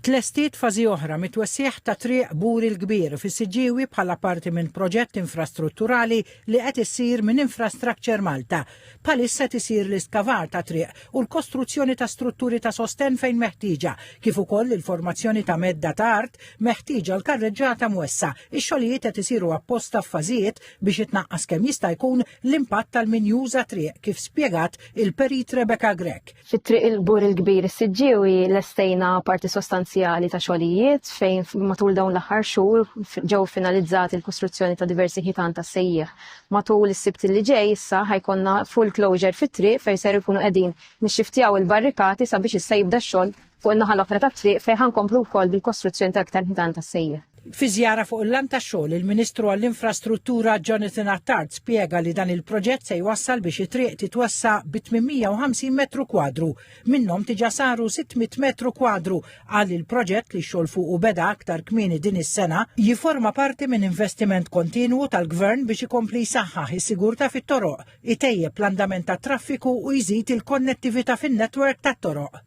Tlestiet fażi oħra mitwessieħ ta' triq Buri l-Kbir fis-Siġġiewi bħala parti minn proġett infrastrutturali li qed issir minn Infrastructure Malta. Bħalissa tisir l-iskavar ta' triq u l-kostruzzjoni ta' strutturi ta' sosten fejn meħtieġa, kif ukoll il-formazzjoni ta' medda ta' art meħtieġa l-karreġġata mwessa. Ix-xogħlijiet qed isiru apposta f'fażijiet biex itnaqqas kemm jista' jkun l-impatt tal-min-juża triq kif spjegat il-perit Rebecca Grek. Fit-triq il-Buri l-Kbir is-Siġġiewi lestejna parti sostanzjali ta' xogħlijiet fejn matul dawn l-aħħar xhur ġew finalizzati l-kostruzzjoni ta' diversi ħitan ta' sejjeħ. Matul is-sibt li ġej issa ħajkonna full closure fit-triq fejn ser ikunu qegħdin nixxiftjaw il-barrikati sabiex issa jibda x-xogħol fuq in-naħa l-oħra tat-triq fejn ħankomplu wkoll bil-kostruzzjoni ta' aktar ħitan ta' sejjeħ. Fi żjara fuq il-lan tax-xogħol, il-Ministru għall-Infrastruttura Jonathan Attard spjega li dan il-proġett se jwassal biex it-triq titwassa bi 850 metru kwadru. Minnhom diġà saru 600 metru kwadru għal il-proġett li x-xogħol fuq beda aktar kmieni din is-sena jiforma parti minn investiment kontinwu tal-Gvern biex ikompli jsaħħaħ is-sigurtà fit-toroq, itejjeb l-andament tat-traffiku u jżid il-konnettività fin-netwerk tat-toroq.